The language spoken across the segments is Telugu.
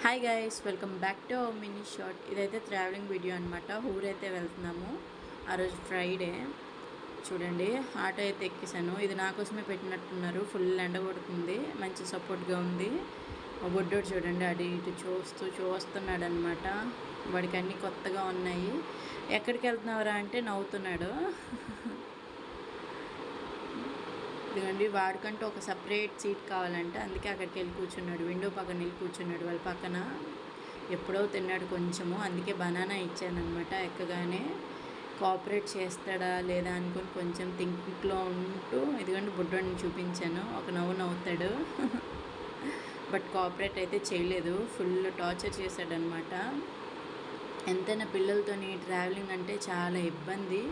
Hi guys, welcome back to our mini short. ఇదైతే ట్రావెలింగ్ వీడియో అనమాట. ఊరైతే వెళ్తున్నాము. ఆ రోజు ఫ్రైడే. చూడండి, ఆటో అయితే ఎక్కేసాను. ఇది నా కోసమే పెట్టినట్టున్నారు. ఫుల్ ఎండ కొడుతుంది, మంచి సపోర్ట్గా ఉంది. మా బొడ్డోడు చూడండి, అటు ఇటు చూస్తున్నాడు అనమాట. వాడికి అన్నీ కొత్తగా ఉన్నాయి. ఎక్కడికి వెళ్తున్నావురా అంటే నవ్వుతున్నాడు. ఇదిగోండి, వాడికంటూ ఒక సపరేట్ సీట్ కావాలంటే అందుకే అక్కడికి వెళ్ళి కూర్చున్నాడు. విండో పక్కన వెళ్ళి కూర్చున్నాడు. వాళ్ళ పక్కన ఎప్పుడో తిన్నాడు కొంచెము, అందుకే బనానా ఇచ్చానమాట. ఎక్కగానే కోఆపరేట్ చేస్తాడా లేదా అనుకుని కొంచెం థింకింగ్లో ఉంటూ ఇదిగోండి బుడ్డోడిని చూపించాను. ఒక నవ్వుతాడు. బట్ కోఆపరేట్ అయితే చేయలేదు, ఫుల్ టార్చర్ చేశాడనమాట. ఎంతైనా పిల్లలతోని ట్రావెలింగ్ అంటే చాలా ఇబ్బంది.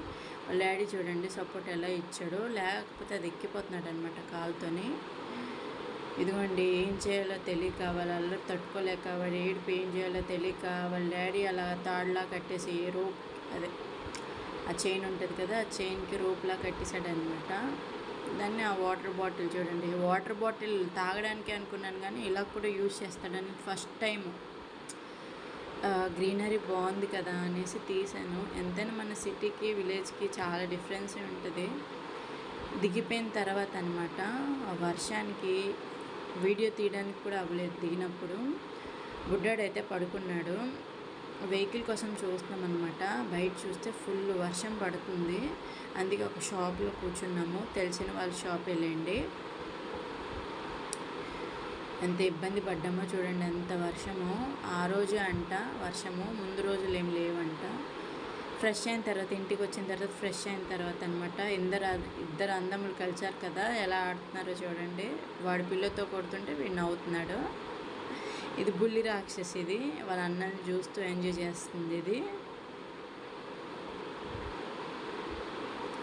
వాళ్ళ డాడీ చూడండి సపోర్ట్ ఎలా ఇచ్చాడో, లేకపోతే అది ఎక్కిపోతున్నాడు అనమాట కాలుతోని. ఇదిగోండి, ఏం చేయాలో తెలియక వాళ్ళ అల్లరి తట్టుకోలేక వాడు ఏడుపు ఏం చేయాలో తెలియక వాళ్ళ డాడీ అలా తాడులా కట్టేసి రోప్, అదే ఆ చైన్ ఉంటుంది కదా, ఆ చైన్కి రోప్లా కట్టేశాడు అనమాట. దాన్ని ఆ వాటర్ బాటిల్ చూడండి, వాటర్ బాటిల్ తాగడానికి అనుకున్నాను కానీ ఇలా కూడా యూజ్ చేస్తాడని ఫస్ట్ టైం. గ్రీనరీ బాగుంది కదా అనేసి తీసాను. ఎంతైనా మన సిటీకి విలేజ్కి చాలా డిఫరెన్స్ ఉంటుంది. దిగిపోయిన తర్వాత అనమాట, ఆ వర్షానికి వీడియో తీయడానికి కూడా అవ్వలేదు. దిగినప్పుడు బుడ్డాడైతే పడుకున్నాడు. వెహికల్ కోసం చూస్తున్నాం అనమాట. బయట చూస్తే ఫుల్ వర్షం పడుతుంది. అందుకే ఒక షాప్లో కూర్చున్నాము. తెలిసిన వాళ్ళ షాప్ వెళ్ళండి. ఎంత ఇబ్బంది పడ్డామో చూడండి, ఎంత వర్షమో. ఆ రోజే అంట వర్షము, ముందు రోజులు ఏం లేవంట. ఫ్రెష్ అయిన తర్వాత, ఇంటికి వచ్చిన తర్వాత ఫ్రెష్ అయిన తర్వాత అనమాట, ఇద్దరు అందములు కలిసారు కదా, ఎలా ఆడుతున్నారో చూడండి. వాడి పిల్లతో కొడుతుంటే వీడు నవ్వుతున్నాడు. ఇది బుల్లి రాక్షసి. ఇది వాళ్ళ అన్నని చూస్తూ ఎంజాయ్ చేస్తుంది. ఇది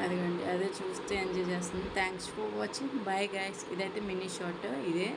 అదిగోండి, అదే చూస్తూ ఎంజాయ్ చేస్తుంది. Thanks for watching. Bye guys. ఇదైతే మినీ షార్ట్. ఇదే